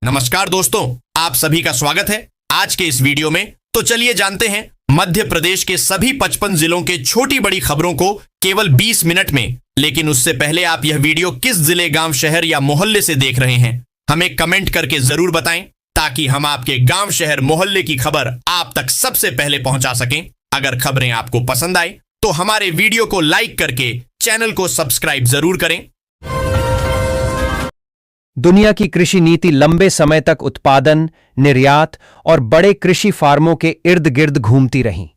नमस्कार दोस्तों, आप सभी का स्वागत है आज के इस वीडियो में। तो चलिए जानते हैं मध्य प्रदेश के सभी 55 जिलों के छोटी बड़ी खबरों को केवल 20 मिनट में। लेकिन उससे पहले आप यह वीडियो किस जिले, गांव, शहर या मोहल्ले से देख रहे हैं, हमें कमेंट करके जरूर बताएं, ताकि हम आपके गांव, शहर, मोहल्ले की खबर आप तक सबसे पहले पहुंचा सकें। अगर खबरें आपको पसंद आए तो हमारे वीडियो को लाइक करके चैनल को सब्सक्राइब जरूर करें। दुनिया की कृषि नीति लंबे समय तक उत्पादन, निर्यात और बड़े कृषि फार्मों के इर्द गिर्द घूमती रही।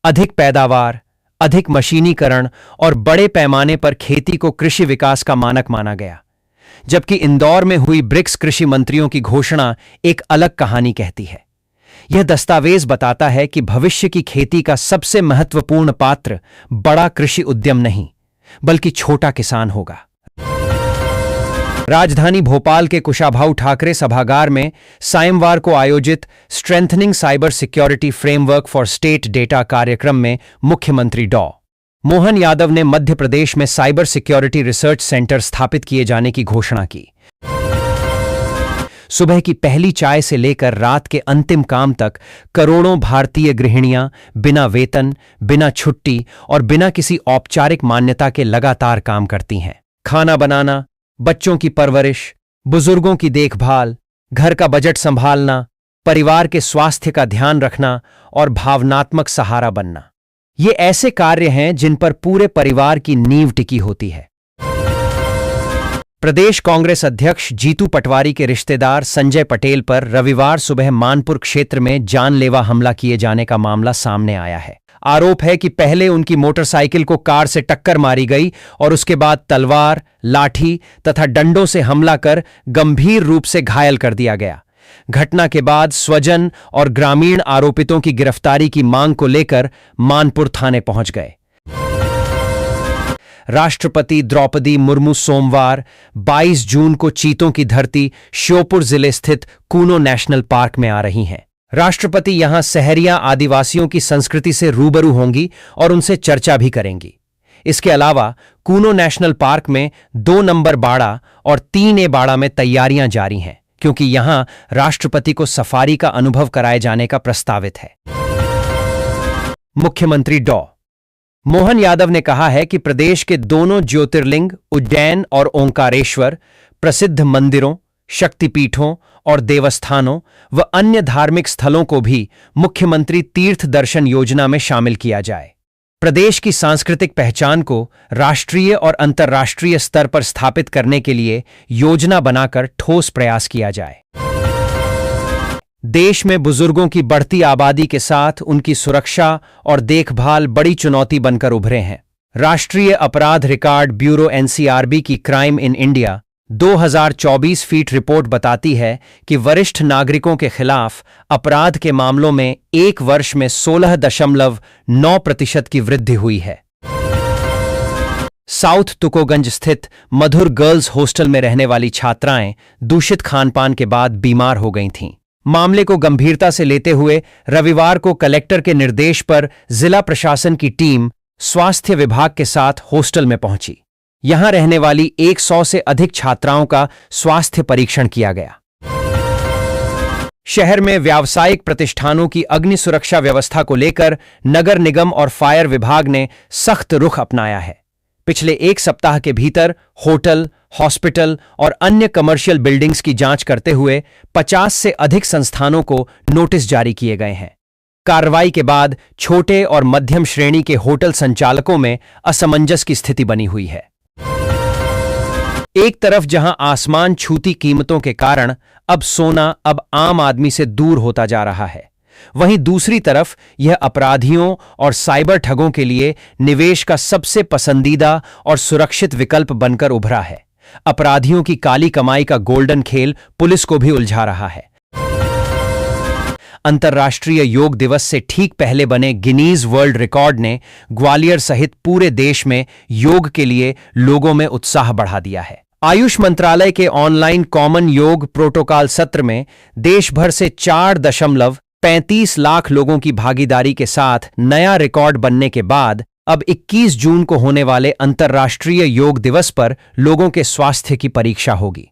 अधिक पैदावार, अधिक मशीनीकरण और बड़े पैमाने पर खेती को कृषि विकास का मानक माना गया। जबकि इंदौर में हुई ब्रिक्स कृषि मंत्रियों की घोषणा एक अलग कहानी कहती है। यह दस्तावेज बताता है कि भविष्य की खेती का सबसे महत्वपूर्ण पात्र बड़ा कृषि उद्यम नहीं, बल्कि छोटा किसान होगा। राजधानी भोपाल के कुशाभाऊ ठाकरे सभागार में सायंवार को आयोजित strengthening cyber security framework for state data कार्यक्रम में मुख्यमंत्री डॉ. मोहन यादव ने मध्य प्रदेश में साइबर सिक्योरिटी रिसर्च सेंटर स्थापित किए जाने की घोषणा की। सुबह की पहली चाय से लेकर रात के अंतिम काम तक करोड़ों भारतीय गृहिणियां बिना वेतन, बिना छुट्टी और बिना किसी औपचारिक मान्यता के लगातार काम करती हैं। खाना बनाना, बच्चों की परवरिश, बुजुर्गों की देखभाल, घर का बजट संभालना, परिवार के स्वास्थ्य का ध्यान रखना और भावनात्मक सहारा बनना, ये ऐसे कार्य हैं जिन पर पूरे परिवार की नींव टिकी होती है। प्रदेश कांग्रेस अध्यक्ष जीतू पटवारी के रिश्तेदार संजय पटेल पर रविवार सुबह मानपुर क्षेत्र में जानलेवा हमला किए जाने का मामला सामने आया है। आरोप है कि पहले उनकी मोटरसाइकिल को कार से टक्कर मारी गई और उसके बाद तलवार, लाठी तथा डंडों से हमला कर गंभीर रूप से घायल कर दिया गया। घटना के बाद स्वजन और ग्रामीण आरोपितों की गिरफ्तारी की मांग को लेकर मानपुर थाने पहुंच गए। राष्ट्रपति द्रौपदी मुर्मू सोमवार 22 जून को चीतों की धरती श्योपुर जिले स्थित कूनो नेशनल पार्क में आ रही हैं। राष्ट्रपति यहां सहरिया आदिवासियों की संस्कृति से रूबरू होंगी और उनसे चर्चा भी करेंगी। इसके अलावा कूनो नेशनल पार्क में 2 नंबर बाड़ा और 3A बाड़ा में तैयारियां जारी हैं, क्योंकि यहां राष्ट्रपति को सफारी का अनुभव कराए जाने का प्रस्तावित है। मुख्यमंत्री डॉ. मोहन यादव ने कहा है कि प्रदेश के दोनों ज्योतिर्लिंग उज्जैन और ओंकारेश्वर, प्रसिद्ध मंदिरों, शक्तिपीठों और देवस्थानों व अन्य धार्मिक स्थलों को भी मुख्यमंत्री तीर्थ दर्शन योजना में शामिल किया जाए। प्रदेश की सांस्कृतिक पहचान को राष्ट्रीय और अंतर्राष्ट्रीय स्तर पर स्थापित करने के लिए योजना बनाकर ठोस प्रयास किया जाए। देश में बुजुर्गों की बढ़ती आबादी के साथ उनकी सुरक्षा और देखभाल बड़ी चुनौती बनकर उभरे हैं। राष्ट्रीय अपराध रिकॉर्ड ब्यूरो NCRB की crime in India 2024 feet report बताती है कि वरिष्ठ नागरिकों के खिलाफ अपराध के मामलों में एक वर्ष में 16.9% की वृद्धि हुई है। साउथ तुकोगंज स्थित मधुर गर्ल्स हॉस्टल में रहने वाली छात्राएं दूषित खानपान के बाद बीमार हो गई थीं। मामले को गंभीरता से लेते हुए रविवार को कलेक्टर के निर्देश पर जिला प्रशासन की टीम स्वास्थ्य विभाग के साथ हॉस्टल में पहुंची। यहां रहने वाली 100 से अधिक छात्राओं का स्वास्थ्य परीक्षण किया गया। शहर में व्यावसायिक प्रतिष्ठानों की अग्नि सुरक्षा व्यवस्था को लेकर नगर निगम और फायर विभाग ने सख्त रुख अपनाया है। पिछले 1 सप्ताह के भीतर होटल, हॉस्पिटल और अन्य कमर्शियल बिल्डिंग्स की जांच करते हुए 50 से अधिक संस्थानों को नोटिस जारी किए गए हैं। कार्रवाई के बाद छोटे और मध्यम श्रेणी के होटल संचालकों में असमंजस की स्थिति बनी हुई है। एक तरफ जहां आसमान छूती कीमतों के कारण अब सोना अब आम आदमी से दूर होता जा रहा है, वहीं दूसरी तरफ यह अपराधियों और साइबर ठगों के लिए निवेश का सबसे पसंदीदा और सुरक्षित विकल्प बनकर उभरा है। अपराधियों की काली कमाई का गोल्डन खेल पुलिस को भी उलझा रहा है। अंतर्राष्ट्रीय योग दिवस से ठीक पहले बने गिनीज वर्ल्ड रिकॉर्ड ने ग्वालियर सहित पूरे देश में योग के लिए लोगों में उत्साह बढ़ा दिया है। आयुष मंत्रालय के ऑनलाइन कॉमन योग प्रोटोकॉल सत्र में देश भर से 4.35 लाख लोगों की भागीदारी के साथ नया रिकॉर्ड बनने के बाद अब 21 जून को होने वाले अंतर्राष्ट्रीय योग दिवस पर लोगों के स्वास्थ्य की परीक्षा होगी।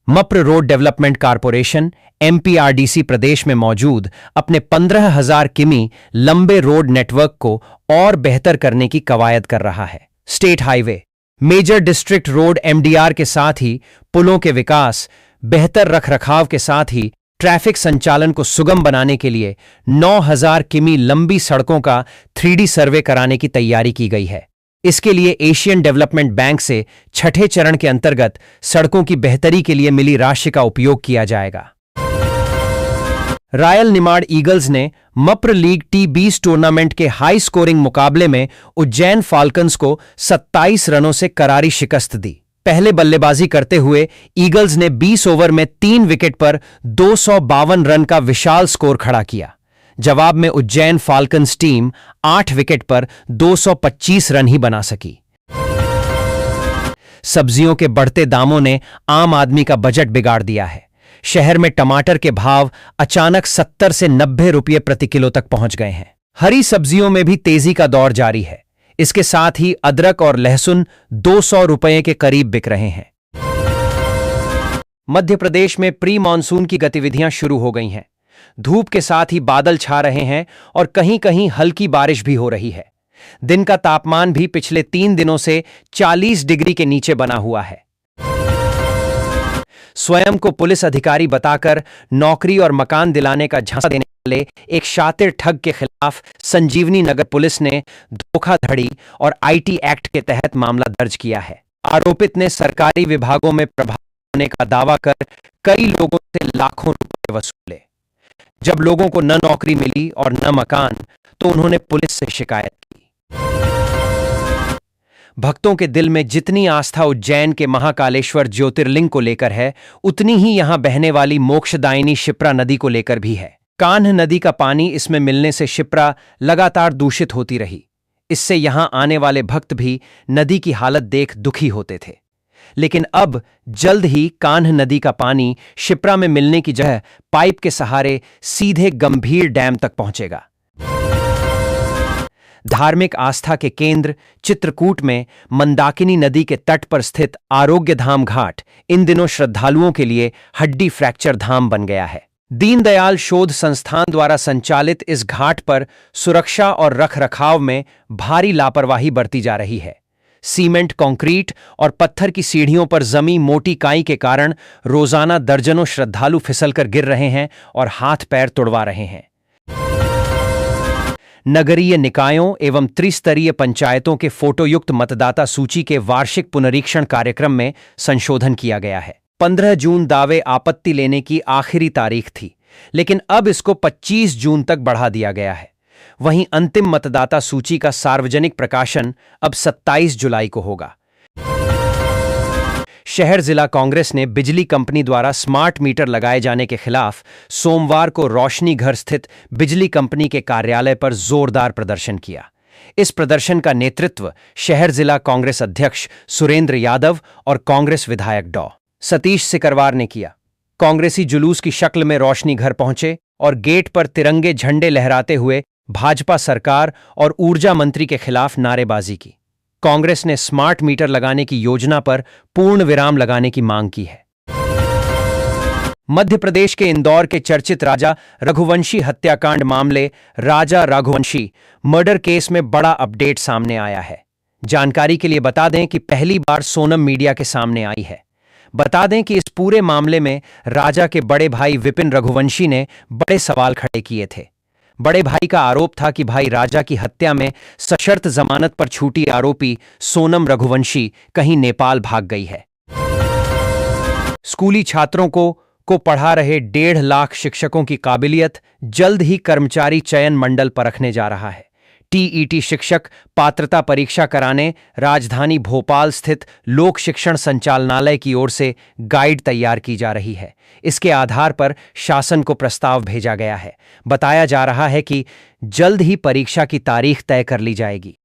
मप्र रोड डेवलपमेंट कारपोरेशन एमपीआरडीसी प्रदेश में मौजूद अपने 15,000 किमी लंबे रोड नेटवर्क को और बेहतर करने की कवायद कर रहा है। State highway, major district road MDR के साथ ही पुलों के विकास, बेहतर रखरखाव के साथ ही ट्रैफिक संचालन को सुगम बनाने के लिए 9,000 किमी लंबी सड़कों का 3D सर्वे कराने की तैयारी की गई है। इसके लिए एशियन डेवलपमेंट बैंक से छठे चरण के अंतर्गत सड़कों की बेहतरी के लिए मिली राशि का उपयोग किया जाएगा। रॉयल निमाड़ ईगल्स ने मप्र लीग T20 टूर्नामेंट के हाई स्कोरिंग मुकाबले में उज्जैन फाल्कन्स को 27 रनों से करारी शिकस्त दी। पहले बल्लेबाजी करते हुए ईगल्स ने 20 ओवर में 3 विकेट पर 252 रन का विशाल स्कोर खड़ा किया। जवाब में उज्जैन फाल्कन्स टीम 8 विकेट पर 225 रन ही बना सकी। सब्जियों के बढ़ते दामों ने आम आदमी का बजट बिगाड़ दिया है। शहर में टमाटर के भाव अचानक 70 से 90 रुपये प्रति किलो तक पहुंच गए हैं। हरी सब्जियों में भी तेजी का दौर जारी है। इसके साथ ही अदरक और लहसुन 200 रुपये के करीब बिक रहे हैं। मध्य प्रदेश में प्री मानसून की गतिविधियां शुरू हो गई हैं। धूप के साथ ही बादल छा रहे हैं और कहीं कहीं हल्की बारिश भी हो रही है। दिन का तापमान भी पिछले 3 दिनों से 40 डिग्री के नीचे बना हुआ है। स्वयं को पुलिस अधिकारी बताकर नौकरी और मकान दिलाने का झांसा देने वाले एक शातिर ठग के खिलाफ संजीवनी नगर पुलिस ने धोखाधड़ी और आईटी एक्ट के तहत मामला दर्ज किया है। आरोपित ने सरकारी विभागों में प्रभावी होने का दावा कर कई लोगों से लाखों रुपए वसूले। जब लोगों को न नौकरी मिली और न मकान, तो उन्होंने पुलिस से शिकायत की। भक्तों के दिल में जितनी आस्था उज्जैन के महाकालेश्वर ज्योतिर्लिंग को लेकर है, उतनी ही यहां बहने वाली मोक्षदायिनी शिप्रा नदी को लेकर भी है। कान्ह नदी का पानी इसमें मिलने से शिप्रा लगातार दूषित होती रही। इससे यहां आने वाले भक्त भी नदी की हालत देख दुखी होते थे। लेकिन अब जल्द ही कान्ह नदी का पानी शिप्रा में मिलने की जगह पाइप के सहारे सीधे गंभीर डैम तक पहुंचेगा। धार्मिक आस्था के केंद्र चित्रकूट में मंदाकिनी नदी के तट पर स्थित आरोग्य धाम घाट इन दिनों श्रद्धालुओं के लिए हड्डी फ्रैक्चर धाम बन गया है। दीनदयाल शोध संस्थान द्वारा संचालित इस घाट पर सुरक्षा और रखरखाव में भारी लापरवाही बरती जा रही है। सीमेंट, कंक्रीट और पत्थर की सीढ़ियों पर जमी मोटी काई के कारण रोजाना दर्जनों श्रद्धालु फिसलकर गिर रहे हैं और हाथ पैर तुड़वा रहे हैं। नगरीय निकायों एवं त्रिस्तरीय पंचायतों के फोटोयुक्त मतदाता सूची के वार्षिक पुनरीक्षण कार्यक्रम में संशोधन किया गया है। 15 जून दावे आपत्ति लेने की आखिरी तारीख थी, लेकिन अब इसको 25 जून तक बढ़ा दिया गया है। वहीं अंतिम मतदाता सूची का सार्वजनिक प्रकाशन अब 27 जुलाई को होगा। शहर जिला कांग्रेस ने बिजली कंपनी द्वारा स्मार्ट मीटर लगाए जाने के खिलाफ सोमवार को रोशनी घर स्थित बिजली कंपनी के कार्यालय पर जोरदार प्रदर्शन किया। इस प्रदर्शन का नेतृत्व शहर जिला कांग्रेस अध्यक्ष सुरेंद्र यादव और कांग्रेस विधायक डॉ. सतीश सिकरवार ने किया। कांग्रेसी जुलूस की शक्ल में रोशनी घर पहुंचे और गेट पर तिरंगे झंडे लहराते हुए भाजपा सरकार और ऊर्जा मंत्री के खिलाफ नारेबाजी की। कांग्रेस ने स्मार्ट मीटर लगाने की योजना पर पूर्ण विराम लगाने की मांग की है। मध्य प्रदेश के इंदौर के चर्चित राजा रघुवंशी हत्याकांड मामले राजा रघुवंशी मर्डर केस में बड़ा अपडेट सामने आया है। जानकारी के लिए बता दें कि पहली बार सोनम मीडिया के सामने आई है। बता दें कि इस पूरे मामले में राजा के बड़े भाई विपिन रघुवंशी ने बड़े सवाल खड़े किए थे। बड़े भाई का आरोप था कि भाई राजा की हत्या में सशर्त जमानत पर छूटी आरोपी सोनम रघुवंशी कहीं नेपाल भाग गई है। स्कूली छात्रों को पढ़ा रहे 1.5 लाख शिक्षकों की काबिलियत जल्द ही कर्मचारी चयन मंडल परखने जा रहा है। टीईटी शिक्षक पात्रता परीक्षा कराने राजधानी भोपाल स्थित लोक शिक्षण संचालनालय की ओर से गाइड तैयार की जा रही है। इसके आधार पर शासन को प्रस्ताव भेजा गया है। बताया जा रहा है कि जल्द ही परीक्षा की तारीख तय कर ली जाएगी।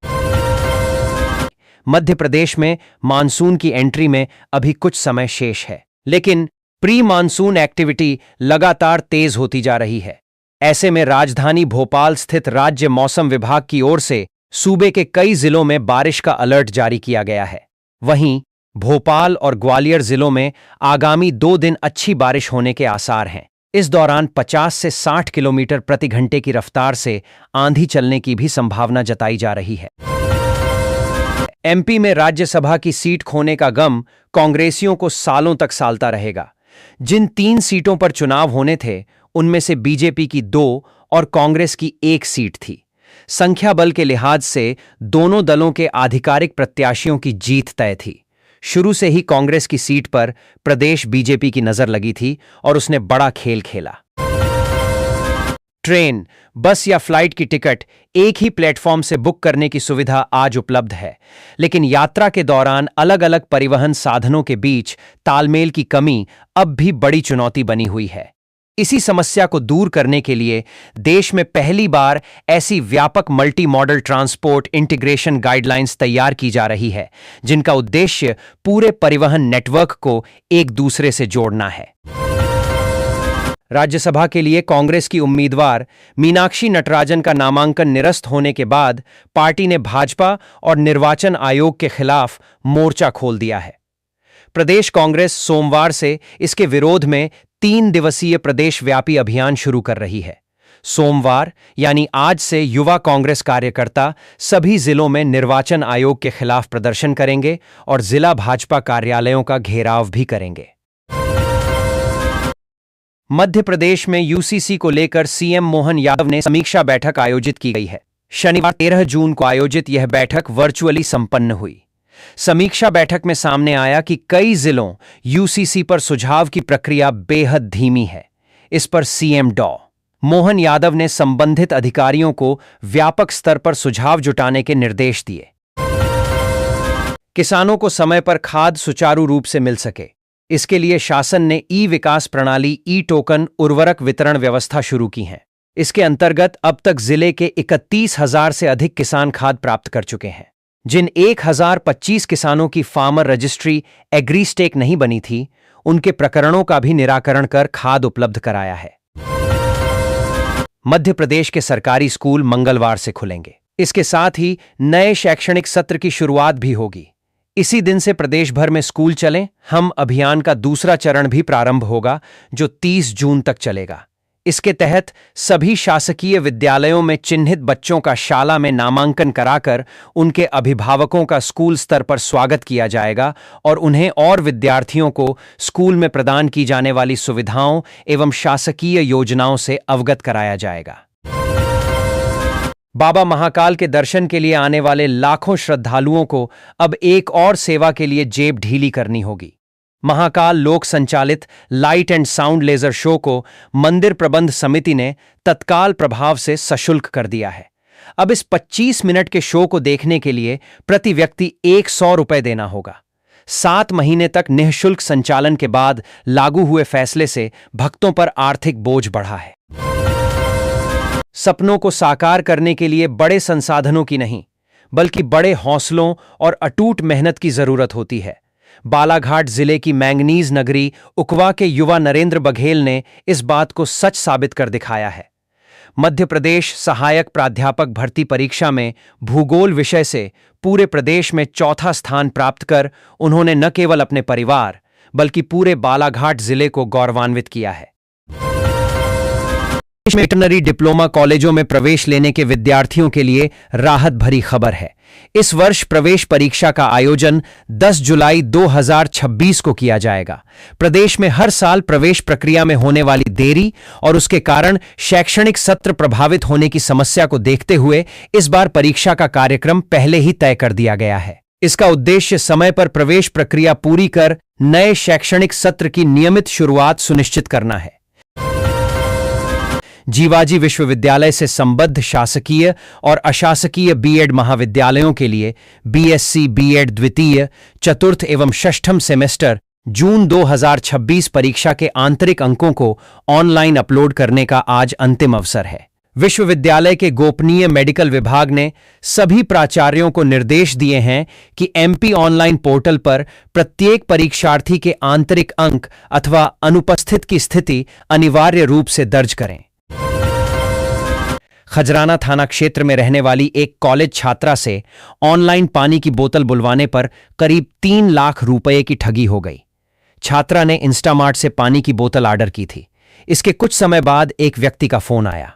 मध्य प्रदेश में मानसून की एंट्री में अभी कुछ समय शेष है, लेकिन प्री मानसून एक्टिविटी लगातार तेज होती जा रही है। ऐसे में राजधानी भोपाल स्थित राज्य मौसम विभाग की ओर से सूबे के कई जिलों में बारिश का अलर्ट जारी किया गया है। वहीं भोपाल और ग्वालियर जिलों में आगामी 2 दिन अच्छी बारिश होने के आसार हैं। इस दौरान 50 से 60 किलोमीटर प्रति घंटे की रफ्तार से आंधी चलने की भी संभावना जताई जा रही है। एमपी में राज्यसभा की सीट खोने का गम कांग्रेसियों को सालों तक सालता रहेगा। जिन 3 सीटों पर चुनाव होने थे, उनमें से बीजेपी की 2 और कांग्रेस की 1 सीट थी। संख्या बल के लिहाज से दोनों दलों के आधिकारिक प्रत्याशियों की जीत तय थी। शुरू से ही कांग्रेस की सीट पर प्रदेश बीजेपी की नजर लगी थी और उसने बड़ा खेल खेला। ट्रेन, बस या फ्लाइट की टिकट एक ही प्लेटफॉर्म से बुक करने की सुविधा आज उपलब्ध है, लेकिन यात्रा के दौरान अलग अलग परिवहन साधनों के बीच तालमेल की कमी अब भी बड़ी चुनौती बनी हुई है। इसी समस्या को दूर करने के लिए देश में पहली बार ऐसी व्यापक multi modal transport integration guidelines तैयार की जा रही है, जिनका उद्देश्य पूरे परिवहन नेटवर्क को एक दूसरे से जोड़ना है। राज्यसभा के लिए कांग्रेस की उम्मीदवार मीनाक्षी नटराजन का नामांकन निरस्त होने के बाद पार्टी ने भाजपा और निर्वाचन आयोग के खिलाफ मोर्चा खोल दिया है। प्रदेश कांग्रेस सोमवार से इसके विरोध में 3 दिवसीय प्रदेशव्यापी अभियान शुरू कर रही है। सोमवार यानी आज से युवा कांग्रेस कार्यकर्ता सभी जिलों में निर्वाचन आयोग के खिलाफ प्रदर्शन करेंगे और जिला भाजपा कार्यालयों का घेराव भी करेंगे। मध्य प्रदेश में यूसीसी को लेकर सीएम मोहन यादव ने समीक्षा बैठक आयोजित की गई है। शनिवार 13 जून को आयोजित यह बैठक वर्चुअली संपन्न हुई। समीक्षा बैठक में सामने आया कि कई जिलों यूसीसी पर सुझाव की प्रक्रिया बेहद धीमी है। इस पर सीएम डॉ. मोहन यादव ने संबंधित अधिकारियों को व्यापक स्तर पर सुझाव जुटाने के निर्देश दिए। किसानों को समय पर खाद सुचारू रूप से मिल सके, इसके लिए शासन ने ई विकास प्रणाली ई टोकन उर्वरक वितरण व्यवस्था शुरू की है। इसके अंतर्गत अब तक जिले के 31,000 से अधिक किसान खाद प्राप्त कर चुके हैं। जिन 1025 किसानों की फार्मर रजिस्ट्री एग्री स्टेक नहीं बनी थी, उनके प्रकरणों का भी निराकरण कर खाद उपलब्ध कराया है। मध्य प्रदेश के सरकारी स्कूल मंगलवार से खुलेंगे। इसके साथ ही नए शैक्षणिक सत्र की शुरुआत भी होगी। इसी दिन से प्रदेश भर में स्कूल चलें हम अभियान का दूसरा चरण भी प्रारंभ होगा, जो 30 जून तक चलेगा। इसके तहत सभी शासकीय विद्यालयों में चिन्हित बच्चों का शाला में नामांकन कराकर उनके अभिभावकों का स्कूल स्तर पर स्वागत किया जाएगा और उन्हें और विद्यार्थियों को स्कूल में प्रदान की जाने वाली सुविधाओं एवं शासकीय योजनाओं से अवगत कराया जाएगा। बाबा महाकाल के दर्शन के लिए आने वाले लाखों श्रद्धालुओं को अब एक और सेवा के लिए जेब ढीली करनी होगी। महाकाल लोक संचालित light and sound laser show को मंदिर प्रबंध समिति ने तत्काल प्रभाव से सशुल्क कर दिया है। अब इस 25 मिनट के शो को देखने के लिए प्रति व्यक्ति 100 रुपये देना होगा। 7 महीने तक निःशुल्क संचालन के बाद लागू हुए फैसले से भक्तों पर आर्थिक बोझ बढ़ा है। सपनों को साकार करने के लिए बड़े संसाधनों की नहीं, बल्कि बड़े हौसलों और अटूट मेहनत की जरूरत होती है। बालाघाट जिले की मैंगनीज नगरी उकवा के युवा नरेंद्र बघेल ने इस बात को सच साबित कर दिखाया है। मध्य प्रदेश सहायक प्राध्यापक भर्ती परीक्षा में भूगोल विषय से पूरे प्रदेश में 4था स्थान प्राप्त कर उन्होंने न केवल अपने परिवार बल्कि पूरे बालाघाट जिले को गौरवान्वित किया है। वेटरनरी डिप्लोमा कॉलेजों में प्रवेश लेने के विद्यार्थियों के लिए राहत भरी खबर है। इस वर्ष प्रवेश परीक्षा का आयोजन 10 जुलाई 2026 को किया जाएगा। प्रदेश में हर साल प्रवेश प्रक्रिया में होने वाली देरी और उसके कारण शैक्षणिक सत्र प्रभावित होने की समस्या को देखते हुए इस बार परीक्षा का कार्यक्रम पहले ही तय कर दिया गया है। इसका उद्देश्य समय पर प्रवेश प्रक्रिया पूरी कर नए शैक्षणिक सत्र की नियमित शुरुआत सुनिश्चित करना है। जीवाजी विश्वविद्यालय से संबद्ध शासकीय और अशासकीय बीएड महाविद्यालयों के लिए बीएससी बीएड द्वितीय, चतुर्थ एवं षष्ठम सेमेस्टर जून 2026 परीक्षा के आंतरिक अंकों को ऑनलाइन अपलोड करने का आज अंतिम अवसर है। विश्वविद्यालय के गोपनीय मेडिकल विभाग ने सभी प्राचार्यों को निर्देश दिए हैं कि एमपी ऑनलाइन पोर्टल पर प्रत्येक परीक्षार्थी के आंतरिक अंक अथवा अनुपस्थित की स्थिति अनिवार्य रूप से दर्ज करें। खजराना थाना क्षेत्र में रहने वाली एक कॉलेज छात्रा से ऑनलाइन पानी की बोतल बुलवाने पर करीब 3 लाख रुपए की ठगी हो गई। छात्रा ने इंस्टामार्ट से पानी की बोतल ऑर्डर की थी। इसके कुछ समय बाद एक व्यक्ति का फोन आया।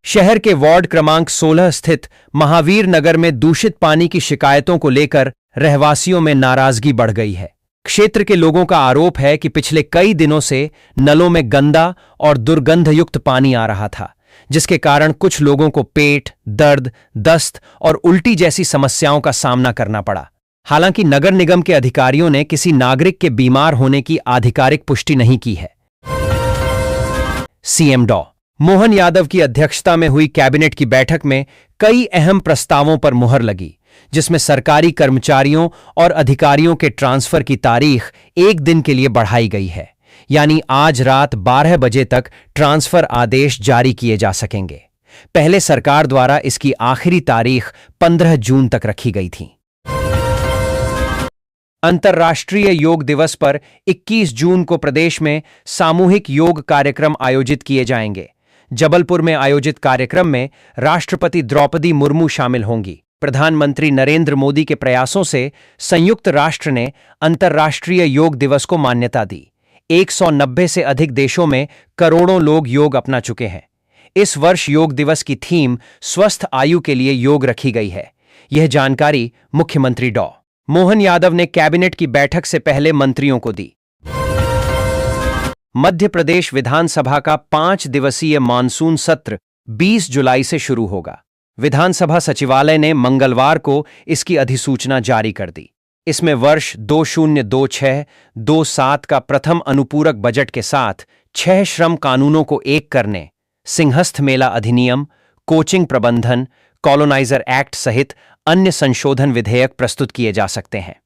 शहर के वार्ड क्रमांक 16 स्थित महावीर नगर में दूषित पानी की शिकायतों को लेकर रहवासियों में नाराजगी बढ़ गई है। क्षेत्र के लोगों का आरोप है कि पिछले कई दिनों से नलों में गंदा और दुर्गंधयुक्त पानी आ रहा था, जिसके कारण कुछ लोगों को पेट दर्द, दस्त और उल्टी जैसी समस्याओं का सामना करना पड़ा। हालांकि नगर निगम के अधिकारियों ने किसी नागरिक के बीमार होने की आधिकारिक पुष्टि नहीं की है। सीएम डॉ मोहन यादव की अध्यक्षता में हुई कैबिनेट की बैठक में कई अहम प्रस्तावों पर मुहर लगी, जिसमें सरकारी कर्मचारियों और अधिकारियों के ट्रांसफर की तारीख 1 दिन के लिए बढ़ाई गई है, यानी आज रात 12 बजे तक ट्रांसफर आदेश जारी किए जा सकेंगे। पहले सरकार द्वारा इसकी आखिरी तारीख 15 जून तक रखी गई थी। अंतर्राष्ट्रीय योग दिवस पर 21 जून को प्रदेश में सामूहिक योग कार्यक्रम आयोजित किए जाएंगे। जबलपुर में आयोजित कार्यक्रम में राष्ट्रपति द्रौपदी मुर्मू शामिल होंगी। प्रधानमंत्री नरेंद्र मोदी के प्रयासों से संयुक्त राष्ट्र ने अंतर्राष्ट्रीय योग दिवस को मान्यता दी। 190 से अधिक देशों में करोड़ों लोग योग अपना चुके हैं। इस वर्ष योग दिवस की थीम स्वस्थ आयु के लिए योग रखी गई है। यह जानकारी मुख्यमंत्री डॉ मोहन यादव ने कैबिनेट की बैठक से पहले मंत्रियों को दी। मध्य प्रदेश विधानसभा का 5 दिवसीय मानसून सत्र 20 जुलाई से शुरू होगा। विधानसभा सचिवालय ने मंगलवार को इसकी अधिसूचना जारी कर दी। इसमें वर्ष 2026-27 का प्रथम अनुपूरक बजट के साथ 6 श्रम कानूनों को एक करने, सिंहस्थ मेला अधिनियम, कोचिंग प्रबंधन, कॉलोनाइजर एक्ट सहित अन्य संशोधन विधेयक प्रस्तुत किए जा सकते हैं।